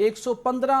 115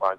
5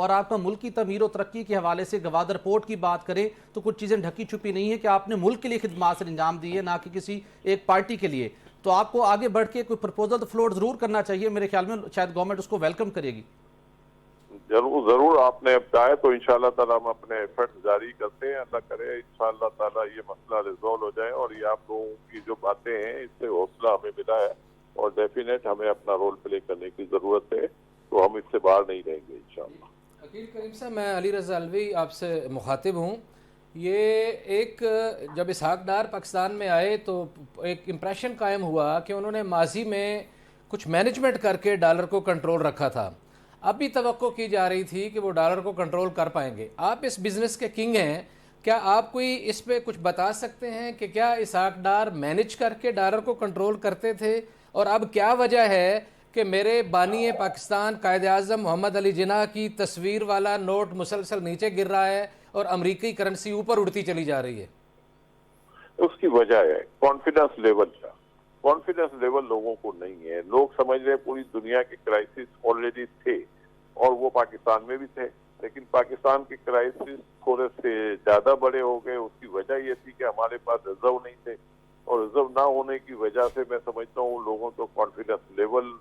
اور آپ کا ملک کی تعمیر و ترقی کے حوالے سے گوادر پورٹ کی بات کریں تو کچھ چیزیں ڈھکی چھپی نہیں ہے کہ آپ نے ملک کے لیے خدمات سے انجام دی ہے، نہ کہ کسی ایک پارٹی کے لیے. تو آپ کو آگے بڑھ کے کوئی پرپوزل تو فلوٹ ضرور کرنا چاہیے، میرے خیال میں شاید گورنمنٹ اس کو ویلکم کرے گی. ضرور آپ نے اب چاہے تو انشاءاللہ تعالیٰ ہم اپنے ایفرٹ جاری کرتے ہیں. اللہ کرے انشاءاللہ تعالیٰ یہ مسئلہ ریزولو ہو جائے، اور یہ آپ لوگوں کی جو باتیں ہیں اس سے حوصلہ ہمیں ملا ہے، اور ڈیفینیٹ ہمیں اپنا رول پلے کرنے کی ضرورت ہے، تو ہم اس سے باہر نہیں رہیں گے انشاءاللہ. عقیل کریم صاحب، میں علی رضا الوی آپ سے مخاطب ہوں. یہ ایک جب اسحاق ڈار پاکستان میں آئے تو ایک امپریشن قائم ہوا کہ انہوں نے ماضی میں کچھ مینجمنٹ کر کے ڈالر کو کنٹرول رکھا تھا. اب بھی توقع کی جا رہی تھی کہ وہ ڈالر کو کنٹرول کر پائیں گے. آپ اس بزنس کے کنگ ہیں، کیا آپ کوئی اس پہ کچھ بتا سکتے ہیں کہ کیا اسحاق ڈار مینج کر کے ڈالر کو کنٹرول کرتے تھے، اور اب کیا وجہ ہے کہ میرے بانی پاکستان قائد اعظم محمد علی جناح کی تصویر والا نوٹ مسلسل نیچے گر رہا ہے اور امریکی کرنسی اوپر اڑتی چلی جا رہی ہے؟ اس کی وجہ ہے کانفیڈنس لیول کا. کانفیڈنس لیول لوگوں کو نہیں ہے. لوگ سمجھ رہے پوری دنیا کے کرائسس آلریڈی تھے، اور وہ پاکستان میں بھی تھے، لیکن پاکستان کے کرائسس تھوڑے سے زیادہ بڑے ہو گئے. اس کی وجہ یہ تھی کہ ہمارے پاس ریزرو نہیں تھے، اور ریزرو نہ ہونے کی وجہ سے میں سمجھتا ہوں لوگوں کو کانفیڈنس لیول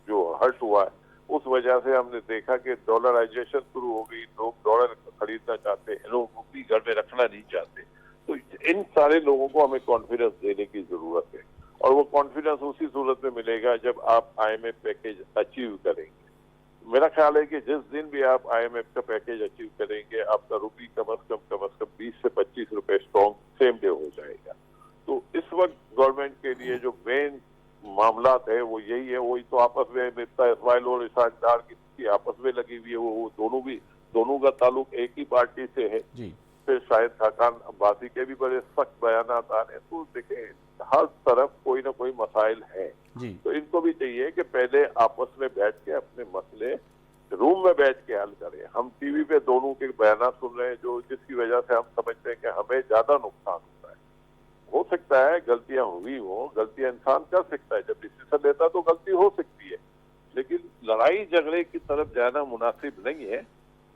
جو ہرٹ ہوا ہے. اس وجہ سے ہم نے دیکھا کہ ڈالرائزیشن شروع ہو گئی. لوگ ڈالر خریدنا چاہتے ہیں، لوگ روپی گھر میں رکھنا نہیں چاہتے. تو ان سارے لوگوں کو ہمیں کانفیڈنس دینے کی ضرورت ہے، اور وہ کانفیڈنس اسی صورت میں ملے گا جب آپ I M F package achieve کریں گے. میرا خیال ہے کہ جس دن بھی آپ آئی ایم ایف کا پیکیج اچیو کریں گے، آپ کا روپی کم از کم 20 سے 25 روپے اسٹرانگ سیم ڈے ہو جائے گا. تو اس وقت گورنمنٹ کے لیے جو مین معاملات ہے وہ یہی ہے. وہی تو آپس میں مرتا اسماعیل اور اسحاق ڈار کی آپس میں لگی ہوئی ہے. وہ دونوں کا تعلق ایک ہی پارٹی سے ہے. پھر شاہد خاقان عباسی کے بھی بڑے سخت بیانات آ رہے ہیں. تو دیکھیں ہر طرف کوئی نہ کوئی مسائل ہیں. تو ان کو بھی چاہیے کہ پہلے آپس میں بیٹھ کے اپنے مسئلے روم میں بیٹھ کے حل کریں. ہم ٹی وی پہ دونوں کے بیانات سن رہے ہیں جس کی وجہ سے ہم سمجھتے ہیں کہ ہمیں زیادہ نقصان ہوتا ہے. ہو سکتا ہے غلطیاں ہوئی ہوں، غلطیاں انسان کر سکتا ہے، جب ڈسیزن لیتا تو غلطی ہو سکتی ہے، لیکن لڑائی جھگڑے کی طرف جانا مناسب نہیں ہے.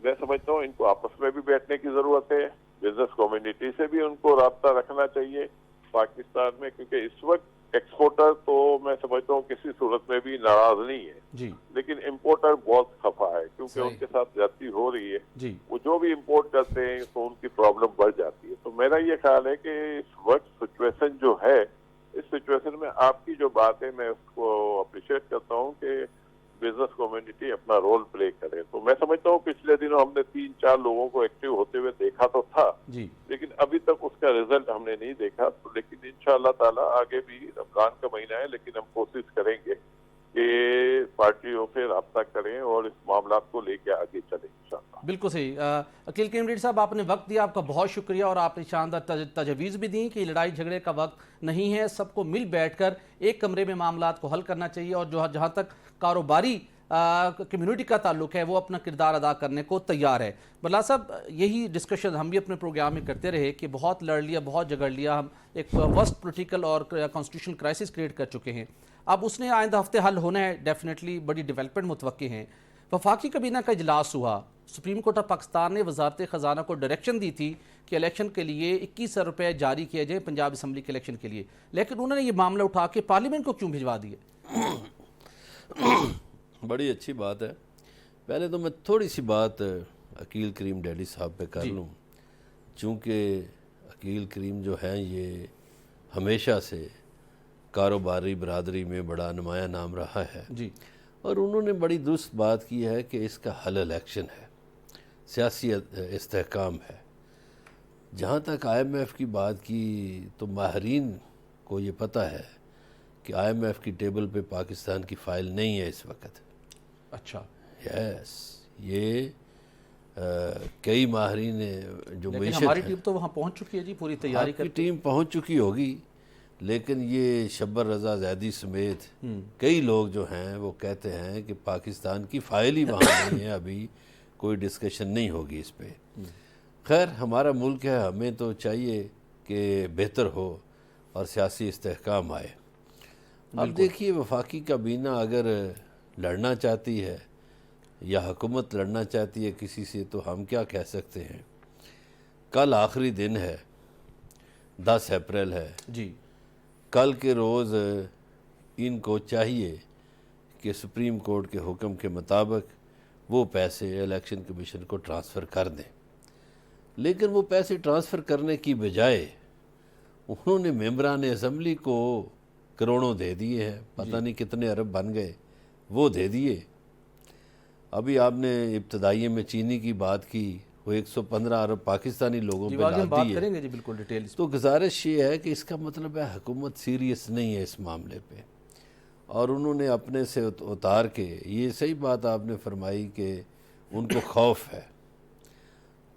میں سمجھتا ہوں ان کو آپس میں بھی بیٹھنے کی ضرورت ہے. بزنس کمیونٹی سے بھی ان کو رابطہ رکھنا چاہیے پاکستان میں، کیونکہ اس وقت ایکسپورٹر تو میں سمجھتا ہوں کسی صورت میں بھی ناراض نہیں ہے، لیکن امپورٹر بہت خفا ہے کیونکہ ان کے ساتھ زیادتی ہو رہی ہے. وہ جو بھی امپورٹ کرتے ہیں تو ان کی پرابلم بڑھ جاتی ہے. تو میرا یہ خیال ہے کہ اس وقت سچویشن جو ہے، اس سچویشن میں آپ کی جو بات ہے میں اس کو اپریشیٹ کرتا ہوں کہ بزنس کمیونٹی اپنا رول پلے کرے. تو میں سمجھتا ہوں پچھلے دنوں ہم نے 3-4 لوگوں کو ایکٹیو ہوتے ہوئے دیکھا تو تھا، لیکن ابھی تک اس کا رزلٹ ہم نے نہیں دیکھا. لیکن انشاءاللہ تعالی آگے بھی رمضان کا مہینہ ہے، لیکن ہم کوشش کریں گے کہ پارٹیوں سے رابطہ کریں اور اس معاملات کو لے کے آگے چلیں انشاءاللہ. بالکل صحیح. عقیل کریم ڈیڈ صاحب، آپ نے وقت دیا، آپ کا بہت شکریہ، اور آپ نے شاندار تجاویز بھی دیں کہ لڑائی جھگڑے کا وقت نہیں ہے. سب کو مل بیٹھ کر ایک کمرے میں معاملات کو حل کرنا چاہیے، اور جہاں تک کاروباری کمیونٹی کا تعلق ہے وہ اپنا کردار ادا کرنے کو تیار ہے. بلا صاحب، یہی ڈسکشن ہم بھی اپنے پروگرام میں کرتے رہے کہ بہت لڑ لیا، بہت جھگڑ لیا، ہم ایک ورسٹ پولیٹیکل اور کانسٹیٹیوشنل کرائسس کریٹ کر چکے ہیں. اب اس نے آئندہ ہفتے حل ہونا ہے، ڈیفینیٹلی بڑی ڈیولپمنٹ متوقع ہیں. وفاقی کابینہ کا اجلاس ہوا. سپریم کورٹ آف پاکستان نے وزارت خزانہ کو ڈائریکشن دی تھی کہ الیکشن کے لیے 21,000 روپے جاری کیے جائیں پنجاب اسمبلی کے الیکشن کے لیے، لیکن انہوں نے یہ معاملہ اٹھا کے پارلیمنٹ کو کیوں بھجوا دیے؟ بڑی اچھی بات ہے. پہلے تو میں تھوڑی سی بات عقیل کریم ڈیڈی صاحب پہ کر لوں، چونکہ عقیل کریم جو ہیں یہ ہمیشہ سے کاروباری برادری میں بڑا نمایاں نام رہا ہے، اور انہوں نے بڑی درست بات کی ہے کہ اس کا حل الیکشن ہے، سیاسی استحکام ہے. جہاں تک آئی ایم ایف کی بات کی تو ماہرین کو یہ پتہ ہے کہ آئی ایم ایف کی ٹیبل پہ پاکستان کی فائل نہیں ہے اس وقت. اچھا. یس، یہ کئی ماہرین جو لیکن ہماری ٹیم تو وہاں پہنچ چکی ہے جی، پوری تیاری کی ٹیم پہنچ چکی ہوگی، لیکن یہ شبر رضا زیدی سمیت کئی لوگ جو ہیں وہ کہتے ہیں کہ پاکستان کی فائل ہی وہاں نہیں ہے، ابھی کوئی ڈسکشن نہیں ہوگی اس پہ. خیر، ہمارا ملک ہے، ہمیں تو چاہیے کہ بہتر ہو اور سیاسی استحکام آئے. اب دیکھیے وفاقی کابینہ اگر لڑنا چاہتی ہے یا حکومت لڑنا چاہتی ہے کسی سے تو ہم کیا کہہ سکتے ہیں. کل آخری دن ہے، 10 اپریل ہے. جی کل کے روز ان کو چاہیے کہ سپریم کورٹ کے حکم کے مطابق وہ پیسے الیکشن کمیشن کو ٹرانسفر کر دیں. لیکن وہ پیسے ٹرانسفر کرنے کی بجائے انہوں نے ممبران اسمبلی کو کروڑوں دے دیے ہیں، پتہ نہیں کتنے ارب بن گئے، وہ دے دیے. ابھی آپ نے ابتدائی میں چینی کی بات کی، وہ 115 ارب پاکستانی لوگوں پہ آگے ہم بات لاد دیے. کریں گے جی بالکل ڈیٹیل. تو گزارش یہ ہے کہ اس کا مطلب ہے حکومت سیریس نہیں ہے اس معاملے پہ، اور انہوں نے اپنے سے اتار کے، یہ صحیح بات آپ نے فرمائی کہ ان کو خوف ہے،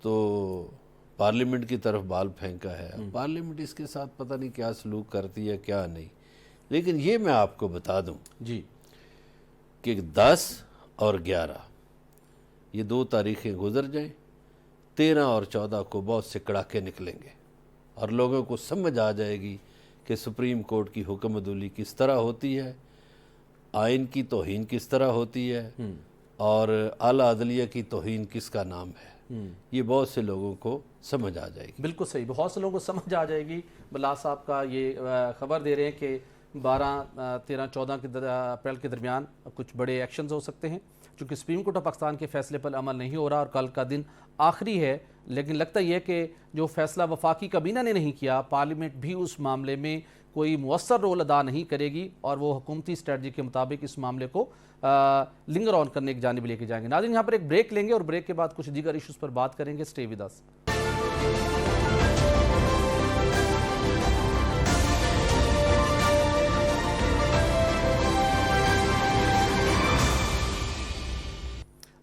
تو پارلیمنٹ کی طرف بال پھینکا ہے. پارلیمنٹ اس کے ساتھ پتہ نہیں کیا سلوک کرتی ہے کیا نہیں. لیکن یہ میں آپ کو بتا دوں جی کہ 10 اور 11 یہ 2 تاریخیں گزر جائیں، 13 اور 14 کو بہت سے کڑاکے نکلیں گے اور لوگوں کو سمجھ آ جائے گی کہ سپریم کورٹ کی حکم عدولی کس طرح ہوتی ہے، آئین کی توہین کس طرح ہوتی ہے، اور اعلیٰ عدلیہ کی توہین کس کا نام ہے. یہ بہت سے لوگوں کو سمجھ آ جائے گی. بالکل صحیح، بہت سے لوگوں کو سمجھ آ جائے گی. بلا صاحب کا یہ خبر دے رہے ہیں کہ 12 13 14 اپریل کے درمیان کچھ بڑے ایکشنز ہو سکتے ہیں، چونکہ سپریم کورٹ آف پاکستان کے فیصلے پر عمل نہیں ہو رہا اور کل کا دن آخری ہے. لیکن لگتا یہ کہ جو فیصلہ وفاقی کابینہ نے نہیں کیا، پارلیمنٹ بھی اس معاملے میں کوئی مؤثر رول ادا نہیں کرے گی اور وہ حکومتی اسٹریٹجی کے مطابق اس معاملے کو لنگر آن کرنے کی جانب لے کے جائیں گے. ناظرین یہاں پر ایک بریک لیں گے اور بریک کے بعد کچھ دیگر ایشوز پر بات کریں گے. Stay with us.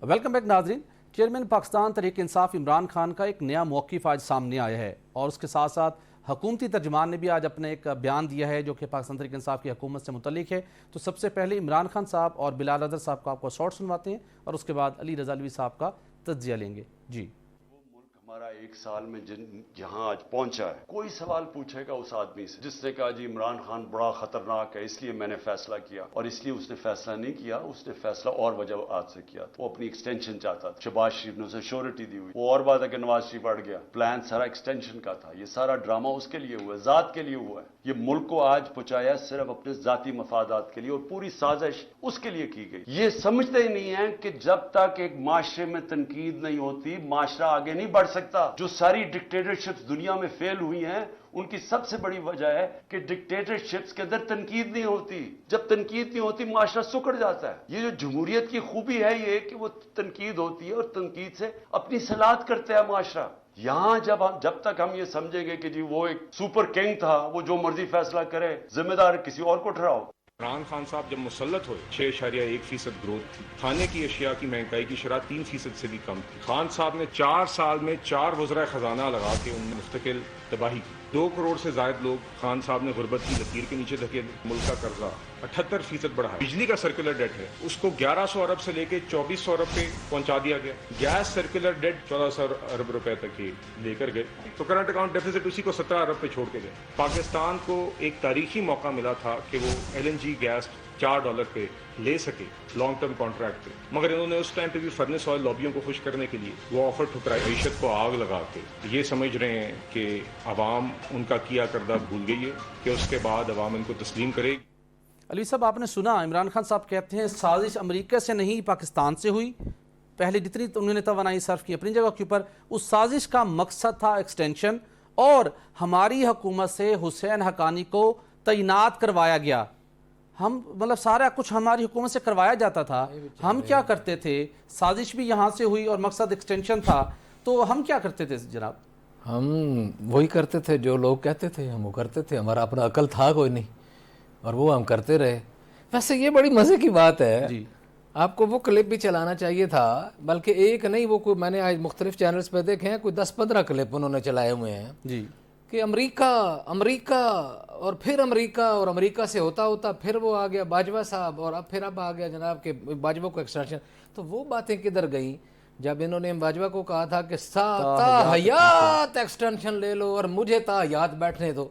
Welcome back ناظرین. چیئرمین پاکستان تحریک انصاف عمران خان کا ایک نیا موقف آج سامنے آیا ہے اور اس کے ساتھ ساتھ حکومتی ترجمان نے بھی آج اپنے ایک بیان دیا ہے جو کہ پاکستان تحریک انصاف کی حکومت سے متعلق ہے. تو سب سے پہلے عمران خان صاحب اور بلال اظہر صاحب کا آپ کو شارٹ سنواتے ہیں اور اس کے بعد علی رضا الوی صاحب کا تجزیہ لیں گے. جی ہمارا 1 سال میں جہاں آج پہنچا ہے، کوئی سوال پوچھے گا اس آدمی سے جس نے کہا جی عمران خان بڑا خطرناک ہے اس لیے میں نے فیصلہ کیا، اور اس لیے اس نے فیصلہ نہیں کیا، اس نے فیصلہ اور وجوہات سے کیا تھا. وہ اپنی ایکسٹینشن چاہتا تھا، شہباز شریف نے اسے شیورٹی دی ہوئی. وہ اور بات ہے کہ نواز شریف اڑ گیا، پلان سارا ایکسٹینشن کا تھا. یہ سارا ڈرامہ اس کے لیے ہوا ہے، ذات کے لیے ہوا ہے. یہ ملک کو آج پہنچایا صرف اپنے ذاتی مفادات کے لیے، اور پوری سازش اس کے لیے کی گئی. یہ سمجھتے ہی نہیں ہیں کہ جب تک ایک معاشرے میں تنقید نہیں ہوتی معاشرہ آگے نہیں بڑھ سکتا. جو ساری ڈکٹیٹرشپس دنیا میں فیل ہوئی ہیں ان کی سب سے بڑی وجہ ہے کہ ڈکٹیٹرشپس کے اندر تنقید نہیں ہوتی. جب تنقید نہیں ہوتی معاشرہ سکڑ جاتا ہے. یہ جو جمہوریت کی خوبی ہے یہ کہ وہ تنقید ہوتی ہے اور تنقید سے اپنی صلاحیت کرتا ہے معاشرہ. یہاں جب تک ہم یہ سمجھیں گے کہ جی وہ ایک سپر کنگ تھا، وہ جو مرضی فیصلہ کرے، ذمہ دار کسی اور کو ٹھہراؤ. عمران خان صاحب جب مسلط ہوئے 6.1% گروتھ تھی. کھانے کی اشیاء کی مہنگائی کی شرح 3% سے بھی کم تھی. خان صاحب نے 4 سال میں 4 وزرائے خزانہ لگا کے ان نے مستقل تباہی کی. 2 کروڑ سے زائد لوگ خان صاحب نے غربت کی لکیر کے نیچے دھکیل. ملک کا قرضہ 78% بڑھا. بجلی کا سرکولر ڈیٹ ہے اس کو 1100 ارب سے لے کے 2400 ارب پہ پہنچا دیا گیا. گیس سرکولر ڈیٹ 1400 ارب روپے تک یہ لے کر گئے. تو کرنٹ اکاؤنٹ ڈیفیسٹ اسی کو 17 ارب پہ چھوڑ کے گئے. پاکستان کو ایک تاریخی موقع ملا تھا کہ وہ LNG گیس $4 پہ لے سکے لانگ ٹرم کانٹریکٹ پہ، مگر انہوں نے اس ٹائم پہ بھی فرنس آئل لابیوں کو خوش کرنے کے لیے وہ آفر ٹھکرائی. معیشت کو آگ لگا کے یہ سمجھ رہے ہیں کہ عوام ان کا کیا کردہ بھول گئی ہے کہ اس کے بعد عوام ان کو تسلیم کرے گی. علی صاحب آپ نے سنا عمران خان صاحب کہتے ہیں سازش امریکہ سے نہیں پاکستان سے ہوئی. پہلے جتنی انہوں نے توانائی صرف کی اپنی جگہ کے اوپر، اس سازش کا مقصد تھا ایکسٹینشن، اور ہماری حکومت سے حسین حقانی کو تعینات کروایا گیا. ہم مطلب سارا کچھ ہماری حکومت سے کروایا جاتا تھا. ہم کیا کرتے تھے؟ سازش بھی یہاں سے ہوئی اور مقصد ایکسٹینشن تھا، تو ہم کیا کرتے تھے جناب؟ ہم وہی کرتے تھے جو لوگ کہتے تھے، ہم وہ کرتے تھے. ہمارا اپنا عقل تھا کوئی نہیں اور وہ ہم کرتے رہے. ویسے یہ بڑی مزے کی بات ہے. جی آپ کو وہ کلپ بھی چلانا چاہیے تھا، بلکہ ایک نہیں، وہ کوئی میں نے آج مختلف چینلز پہ دیکھے ہیں، کوئی 10-15 کلپ انہوں نے چلائے ہوئے ہیں جی کہ امریکہ اور پھر امریکہ، اور امریکہ سے ہوتا ہوتا پھر وہ آ گیا باجوہ صاحب، اور اب آ گیا جناب کہ باجوہ کو ایکسٹینشن. تو وہ باتیں کدھر گئیں جب انہوں نے باجوہ کو کہا تھا کہ تا حیات ایکسٹینشن لے لو اور مجھے تا حیات بیٹھنے دو.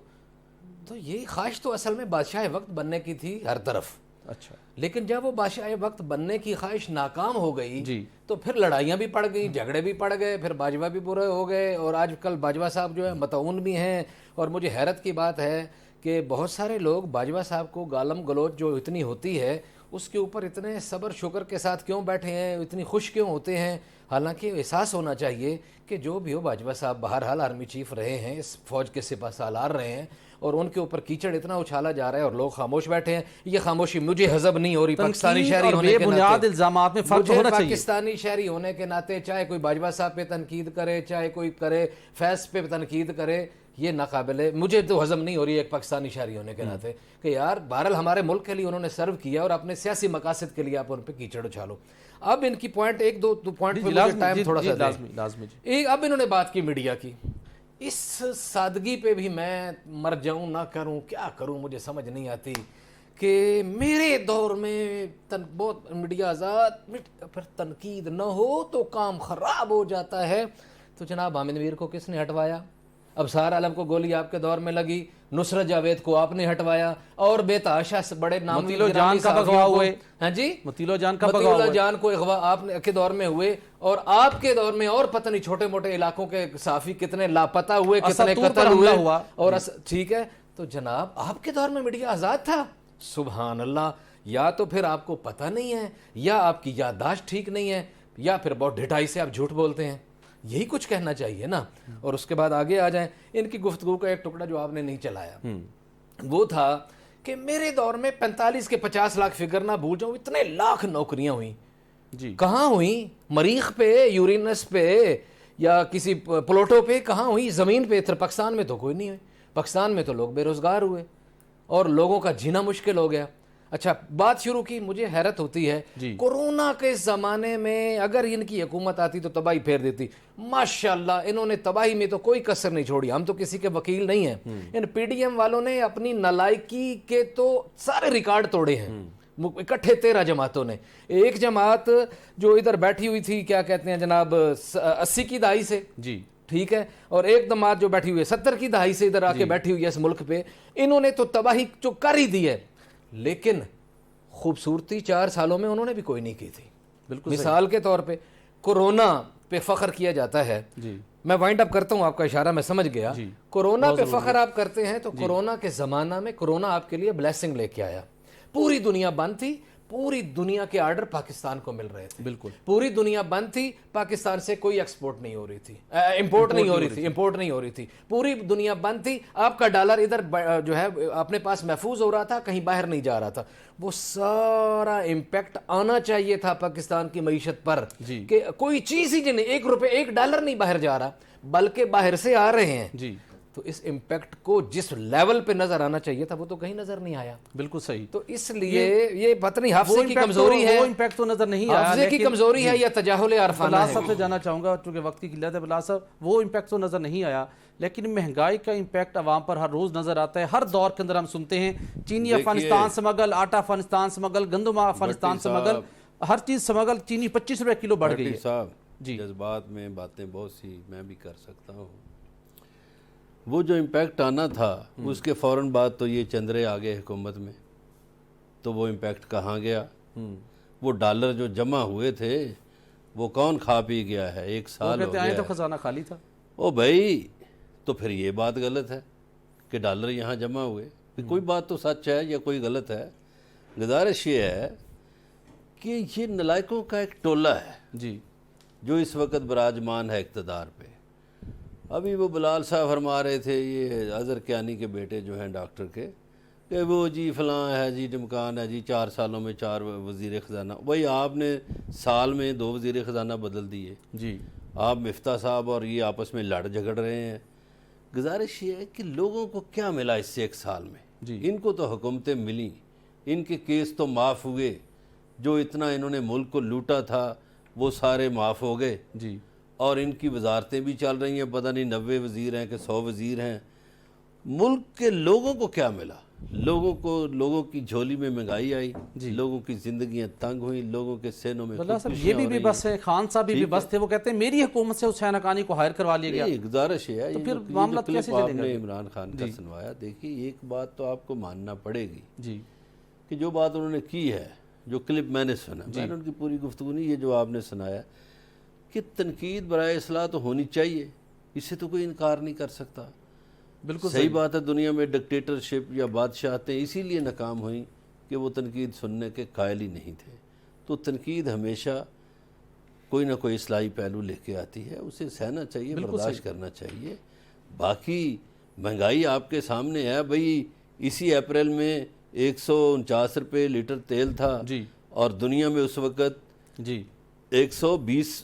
تو یہ خواہش تو اصل میں بادشاہ وقت بننے کی تھی ہر طرف. اچھا لیکن جب وہ بادشاہ وقت بننے کی خواہش ناکام ہو گئی جی تو پھر لڑائیاں بھی پڑ گئیں، جھگڑے بھی پڑ گئے، پھر باجوہ بھی برے ہو گئے، اور آج کل باجوہ صاحب جو ہے مطعون بھی ہیں. اور مجھے حیرت کی بات ہے کہ بہت سارے لوگ باجوہ صاحب کو گالم گلوچ جو اتنی ہوتی ہے اس کے اوپر اتنے صبر شکر کے ساتھ کیوں بیٹھے ہیں، اتنی خوش کیوں ہوتے ہیں. حالانکہ احساس ہونا چاہیے کہ جو بھی ہو باجوہ صاحب بہرحال آرمی چیف رہے ہیں، اس فوج کے سپہ سالار رہے ہیں، اور ان کے اوپر کیچڑ اتنا اچھالا جا رہا ہے اور لوگ خاموش بیٹھے ہیں. یہ خاموشی مجھے ہضم نہیں ہو رہی. پاکستانی تنقید شہری اور ہونے بے کے بنیاد ناطے الزامات میں فرق مجھے ہونا چاہیے. پاکستانی شہری ہونے کے ناطے چاہے کوئی باجوہ صاحب پہ تنقید کرے، چاہے کوئی کرے فیض پہ تنقید کرے، یہ ناقابل ہے. مجھے تو ہضم نہیں ہو رہی ایک پاکستانی شہری ہونے کے ناطے کہ یار بہرحال ہمارے ملک کے لیے انہوں نے سرو کیا اور اپنے سیاسی مقاصد کے لیے آپ ان پہ کیچڑ اچھالو. اب ان کی پوائنٹ ایک دو پوائنٹ پہ مجھے ٹائم تھوڑا سا لازمی ایک اب انہوں نے بات کی میڈیا کی. اس سادگی پہ بھی میں مر جاؤں نہ کروں کیا کروں مجھے سمجھ نہیں آتی کہ میرے دور میں بہت میڈیا آزاد، پھر تنقید نہ ہو تو کام خراب ہو جاتا ہے. تو جناب حامد میر کو کس نے ہٹوایا؟ ابصار عالم کو گولی آپ کے دور میں لگی، نصرت جاوید کو آپ نے ہٹوایا، اور بے تحاشا بڑے نام مطیلو جان کا اغوا ہوئے. ہاں جی مطیلو جان کا اغوا مطیلہ ہوئے. جان کو اغوا آپ کے دور میں ہوئے، اور آپ کے دور میں اور پتہ نہیں چھوٹے موٹے علاقوں کے صحافی کتنے لاپتہ ہوئے، کتنے اساتور پر قتل حملہ ہوئے ہوا. اور ٹھیک ہے. تو جناب آپ کے دور میں میڈیا آزاد تھا؟ سبحان اللہ. یا تو پھر آپ کو پتہ نہیں ہے، یا آپ کی یادداشت ٹھیک نہیں ہے، یا پھر بہت ڈھٹائی سے آپ جھوٹ بولتے ہیں. یہی کچھ کہنا چاہیے نا. اور اس کے بعد آگے آ جائیں. ان کی گفتگو کا ایک ٹکڑا جو آپ نے نہیں چلایا وہ تھا کہ میرے دور میں 45 کے 50 لاکھ فگر نہ بھول جاؤں، اتنے لاکھ نوکریاں ہوئیں. جی کہاں ہوئیں؟ مریخ پہ، یورینس پہ، یا کسی پلوٹو پہ کہاں ہوئی؟ زمین پہ. پاکستان میں تو کوئی نہیں ہوئی. پاکستان میں تو لوگ بے روزگار ہوئے اور لوگوں کا جینا مشکل ہو گیا. اچھا بات شروع کی. مجھے حیرت ہوتی ہے کورونا کے زمانے میں اگر ان کی حکومت آتی تو تباہی پھیر دیتی. ماشاءاللہ انہوں نے تباہی میں تو کوئی کسر نہیں چھوڑی. ہم تو کسی کے وکیل نہیں ہیں. ان پی ڈی ایم والوں نے اپنی نالائکی کے تو سارے ریکارڈ توڑے ہیں. اکٹھے 13 جماعتوں نے. ایک جماعت جو ادھر بیٹھی ہوئی تھی کیا کہتے ہیں جناب 80 کی دہائی سے، جی ٹھیک ہے، اور ایک جماعت جو بیٹھی ہوئی ہے 70 کی دہائی سے ادھر آ کے بیٹھی ہوئی ہے اس ملک پہ، انہوں نے تو تباہی جو کر ہی دی ہے. لیکن خوبصورتی 4 سالوں میں انہوں نے بھی کوئی نہیں کی تھی. بالکل مثال کے طور پہ کورونا پہ فخر کیا جاتا ہے. میں وائنڈ اپ کرتا ہوں، آپ کا اشارہ میں سمجھ گیا. کورونا پہ فخر آپ کرتے ہیں تو کورونا کے زمانہ میں کورونا آپ کے لیے بلیسنگ لے کے آیا. پوری دنیا بند تھی، پوری دنیا کے آرڈر پاکستان کو مل رہے تھے. بالکل پوری دنیا بند تھی، پاکستان سے کوئی ایکسپورٹ نہیں ہو رہی تھی، امپورٹ نہیں ہو رہی تھی. پوری دنیا بند تھی. آپ کا ڈالر ادھر جو ہے اپنے پاس محفوظ ہو رہا تھا، کہیں باہر نہیں جا رہا تھا. وہ سارا امپیکٹ آنا چاہیے تھا پاکستان کی معیشت پر کہ کوئی چیز ہی نہیں، $1 نہیں باہر جا رہا بلکہ باہر سے آ رہے ہیں. جی تو اس امپیکٹ کو جس لیول پہ نظر آنا چاہیے تھا وہ تو کہیں نظر نہیں آیا. بالکل صحیح. تو اس لیے یہ پتہ نہیں حافظے کی کمزوری ہے، وہ امپیکٹ تو نظر نہیں آیا. حافظے کی کمزوری ہے یا تجاہل عرفانہ بلا ہے. صاحب سے جانا چاہوں گا چونکہ وقت کی قلت ہے. بلا صاحب وہ امپیکٹ تو نظر نہیں آیا، لیکن مہنگائی کا امپیکٹ عوام پر ہر روز نظر آتا ہے. ہر دور کے اندر ہم سنتے ہیں چینی افغانستان سمگل، آٹا افغانستان سمگل، گندم افغانستان سمگل، ہر چیز سمگل. چینی 25 روپے کلو بڑھ گئی ہے. صاحب جذبات میں باتیں بہت سی میں بھی کر سکتا ہوں. وہ جو امپیکٹ آنا تھا اس کے فوراً بعد تو یہ چندرے آگے حکومت میں، تو وہ امپیکٹ کہاں گیا؟ وہ ڈالر جو جمع ہوئے تھے وہ کون کھا پی گیا ہے؟ 1 سال ہو گیا تو خزانہ خالی تھا. او بھائی تو پھر یہ بات غلط ہے کہ ڈالر یہاں جمع ہوئے. کوئی بات تو سچ ہے یا کوئی غلط ہے. گزارش یہ ہے کہ یہ نلائکوں کا ایک ٹولہ ہے جی جو اس وقت براجمان ہے اقتدار پہ. ابھی وہ بلال صاحب فرما رہے تھے یہ اظہر کیانی کے بیٹے جو ہیں ڈاکٹر کے کہ وہ جی فلاں ہے جی ڈمکان ہے جی 4 سالوں میں 4 وزیر خزانہ. وہی آپ نے سال میں 2 وزیر خزانہ بدل دیے. جی آپ مفتاح صاحب اور یہ آپس میں لڑ جھگڑ رہے ہیں. گزارش یہ ہے کہ لوگوں کو کیا ملا اس سے 1 سال میں؟ ان کو تو حکومتیں ملیں، ان کے کیس تو معاف ہوئے، جو اتنا انہوں نے ملک کو لوٹا تھا وہ سارے معاف ہو گئے. جی اور ان کی وزارتیں بھی چل رہی ہیں، پتہ نہیں 90 وزیر ہیں کہ 100 وزیر ہیں. ملک کے لوگوں کو کیا ملا؟ لوگوں کی جھولی میں مہنگائی آئی، لوگوں کی زندگیاں تنگ ہوئیں، لوگوں کے سینوں میں یہ بھی بس ہے. خان صاحب بھی بس تھے، وہ کہتے ہیں میری حکومت سے حسین حقانی کو ہائر کروا لیا گیا. گزارش ہے تو پھر معاملہ کیسے چلے گا؟ عمران خان کا سنوایا. دیکھیے ایک بات تو آپ کو ماننا پڑے گی جی کہ جو بات انہوں نے کی ہے، جو کلپ میں نے سنا، میں نے ان کی پوری گفتگو نہیں، یہ جو آپ نے سنایا کہ تنقید برائے اصلاح تو ہونی چاہیے، اس سے تو کوئی انکار نہیں کر سکتا. بالکل صحیح بات ہے، دنیا میں ڈکٹیٹرشپ یا بادشاہتیں اسی لیے ناکام ہوئیں کہ وہ تنقید سننے کے قائل ہی نہیں تھے. تو تنقید ہمیشہ کوئی نہ کوئی اصلاحی پہلو لے کے آتی ہے، اسے سہنا چاہیے، برداشت کرنا چاہیے. باقی مہنگائی آپ کے سامنے ہے بھئی، اسی اپریل میں 149 روپے لیٹر تیل تھا جی اور دنیا میں اس وقت جی 120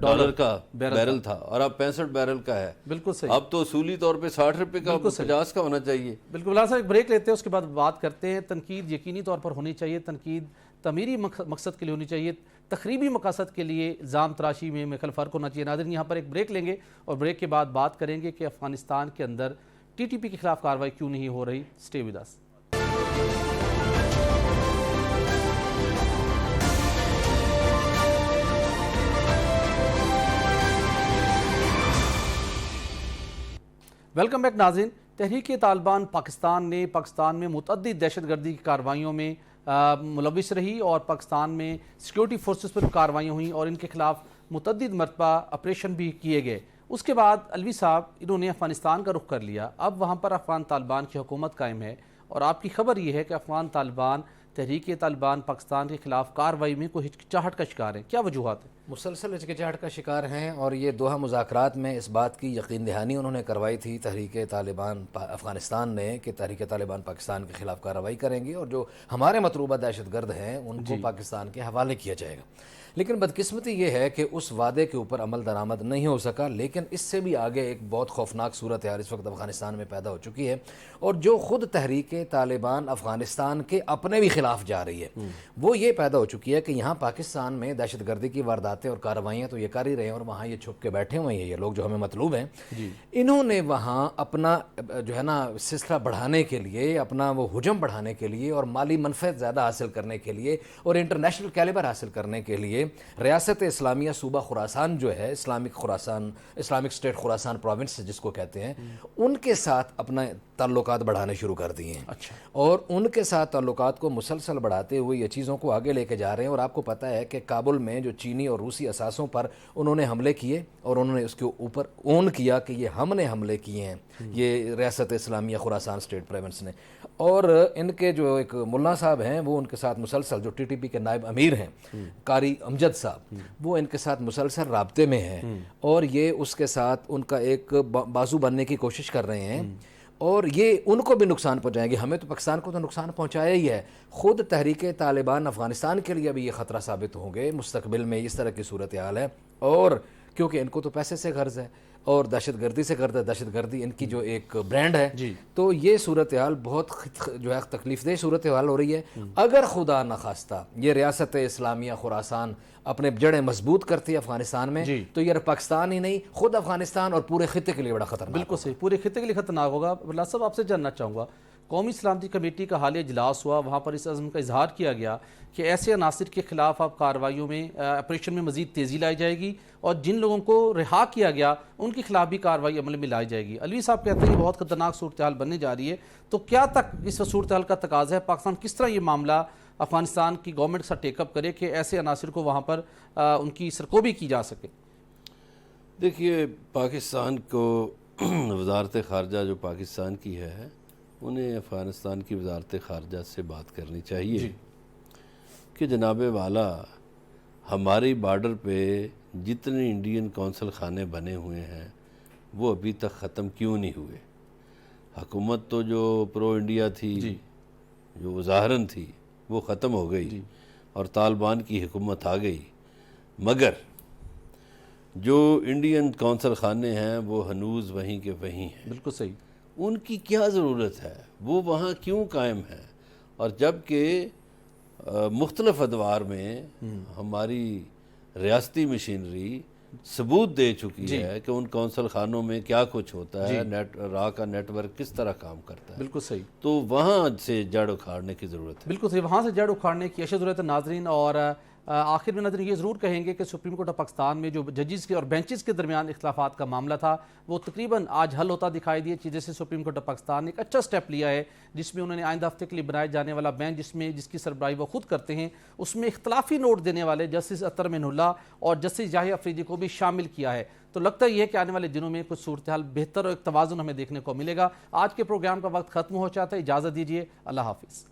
ڈالر کا بیرل تھا اور اب 65 بیرل کا ہے. بالکل صحیح. اب تو اصولی طور پہ 60 روپے کا 50 کا ہونا چاہیے. بالکل. مولانا صاحب ایک بریک لیتے ہیں، اس کے بعد بات کرتے ہیں. تنقید یقینی طور پر ہونی چاہیے، تنقید تعمیری مقصد کے لیے ہونی چاہیے، تخریبی مقاصد کے لیے الزام تراشی میں خیال فرق ہونا چاہیے. ناظرین یہاں پر ایک بریک لیں گے اور بریک کے بعد بات کریں گے کہ افغانستان کے اندر ٹی ٹی پی کے خلاف کارروائی کیوں نہیں ہو رہی. Stay with us. Welcome back ناظرین. تحریک طالبان پاکستان نے پاکستان میں متعدد دہشت گردی کی کارروائیوں میں ملوث رہی اور پاکستان میں سیکیورٹی فورسز پر کارروائیاں ہوئیں اور ان کے خلاف متعدد مرتبہ آپریشن بھی کیے گئے. اس کے بعد علوی صاحب انہوں نے افغانستان کا رخ کر لیا. اب وہاں پر افغان طالبان کی حکومت قائم ہے اور آپ کی خبر یہ ہے کہ افغان طالبان تحریک طالبان پاکستان کے خلاف کارروائی میں کوئی ہچکچاہٹ کا شکار ہیں. کیا وجوہات ہیں؟ مسلسل ہچکچاہٹ کا شکار ہیں اور یہ دوحہ مذاکرات میں اس بات کی یقین دہانی انہوں نے کروائی تھی تحریک طالبان افغانستان نے کہ تحریک طالبان پاکستان کے خلاف کارروائی کریں گی اور جو ہمارے مطلوبہ دہشت گرد ہیں ان کو پاکستان کے حوالے کیا جائے گا. لیکن بدقسمتی یہ ہے کہ اس وعدے کے اوپر عمل درآمد نہیں ہو سکا. لیکن اس سے بھی آگے ایک بہت خوفناک صورتحال اس وقت افغانستان میں پیدا ہو چکی ہے اور جو خود تحریک طالبان افغانستان کے اپنے بھی خلاف جا رہی ہے وہ یہ پیدا ہو چکی ہے کہ یہاں پاکستان میں دہشت گردی کی وارداتیں اور کارروائیاں تو یہ کر ہی رہے ہیں اور وہاں یہ چھپ کے بیٹھے ہوئے ہیں یہ لوگ جو ہمیں مطلوب ہیں. انہوں نے وہاں اپنا جو ہے نا سلسلہ بڑھانے کے لیے، اپنا وہ حجم بڑھانے کے لیے اور مالی منفعت زیادہ حاصل کرنے کے لیے اور انٹرنیشنل کیلیبر حاصل کرنے کے لیے ریاست اسلامیہ صوبہ خراسان جو ہے، اسلامک اسٹیٹ خراسان پروونس جس کو کہتے ہیں، ان کے ساتھ اپنا تعلقات بڑھانے شروع کر دیے ہیں. اور ان کے ساتھ تعلقات کو مسلسل بڑھاتے ہوئے یہ چیزوں کو آگے لے کے جا رہے ہیں. اور آپ کو پتہ ہے کہ کابل میں جو چینی اور روسی اثاثوں پر انہوں نے حملے کیے اور انہوں نے اس کے اوپر اون کیا کہ یہ ہم نے حملے کیے ہیں، یہ ریاست اسلامیہ خراسان اسٹیٹ پروونس نے. اور ان کے جو ایک ملا صاحب ہیں وہ ان کے ساتھ مسلسل، جو ٹی ٹی پی کے نائب امیر ہیں قاری امجد صاحب، وہ ان کے ساتھ مسلسل رابطے میں ہیں اور یہ اس کے ساتھ ان کا ایک بازو بننے کی کوشش کر رہے ہیں اور یہ ان کو بھی نقصان پہنچائیں گے. ہمیں تو پاکستان کو تو نقصان پہنچایا ہی ہے. خود تحریک طالبان افغانستان کے لیے بھی یہ خطرہ ثابت ہوں گے مستقبل میں. اس طرح کی صورتحال ہے اور کیونکہ ان کو تو پیسے سے غرض ہے اور دہشت گردی سے غرض ہے، دہشت گردی ان کی جو ایک برانڈ ہے. تو یہ صورتحال بہت جو ہے تکلیف دہ صورتحال ہو رہی ہے. اگر خدا نخواستہ یہ ریاست اسلامیہ خراسان اپنے جڑیں مضبوط کرتی ہے افغانستان میں تو یہ پاکستان ہی نہیں، خود افغانستان اور پورے خطے کے لیے بڑا خطرناک. بالکل صحیح، پورے خطے کے لیے خطرناک ہوگا. اللہ صاحب آپ سے جاننا چاہوں گا، قومی سلامتی کمیٹی کا حالیہ اجلاس ہوا، وہاں پر اس عزم کا اظہار کیا گیا کہ ایسے عناصر کے خلاف اب کارروائیوں میں آپریشن میں مزید تیزی لائی جائے گی اور جن لوگوں کو رہا کیا گیا ان کے خلاف بھی کارروائی عمل میں لائی جائے گی. علوی صاحب کہتے ہیں یہ بہت خطرناک صورتحال بننے جا رہی ہے. تو کیا تک اس صورتحال کا تقاضا ہے؟ پاکستان کس طرح یہ معاملہ افغانستان کی گورنمنٹ کے ساتھ ٹیک اپ کرے کہ ایسے عناصر کو وہاں پر ان کی سرکوبی کی جا سکے؟ دیکھیے، پاکستان کو وزارت خارجہ جو پاکستان کی ہے انہیں افغانستان کی وزارت خارجہ سے بات کرنی چاہیے کہ جناب والا ہماری بارڈر پہ جتنے انڈین قونصل خانے بنے ہوئے ہیں وہ ابھی تک ختم کیوں نہیں ہوئے. حکومت تو جو پرو انڈیا تھی، جو ظاہراً تھی، وہ ختم ہو گئی اور طالبان کی حکومت آ گئی، مگر جو انڈین قونصل خانے ہیں وہ ہنوز وہیں کے وہیں ہیں. بالکل صحیح. ان کی کیا ضرورت ہے؟ وہ وہاں کیوں قائم ہے؟ اور جب کہ مختلف ادوار میں ہماری ریاستی مشینری ثبوت دے چکی ہے کہ ان قونصل خانوں میں کیا کچھ ہوتا ہے، راہ کا نیٹ ورک کس طرح کام کرتا ہے. بالکل صحیح. تو وہاں سے جڑ اکھاڑنے کی ضرورت ہے. بالکل صحیح، وہاں سے جڑ اکھاڑنے کی اشد ضرورت ہے. ناظرین، اور آخر میں نظر یہ ضرور کہیں گے کہ سپریم کورٹ آف پاکستان میں جو ججز کے اور بینچز کے درمیان اختلافات کا معاملہ تھا وہ تقریباً آج حل ہوتا دکھائی دیا، چیزیں سے سپریم کورٹ آف پاکستان نے ایک اچھا سٹیپ لیا ہے، جس میں انہوں نے آئندہ ہفتے کے لیے بنائے جانے والا بینچ جس کی سربراہی وہ خود کرتے ہیں، اس میں اختلافی نوٹ دینے والے جسٹس اطہر من اللہ اور جسٹس یحییٰ افریدی کو بھی شامل کیا ہے۔ تو لگتا یہ ہے کہ آنے والے دنوں میں کچھ صورتحال بہتر اور ایک توازن ہمیں دیکھنے کو ملے گا۔ آج کے پروگرام کا وقت ختم ہو جاتا ہے، اجازت دیجیے، اللہ حافظ۔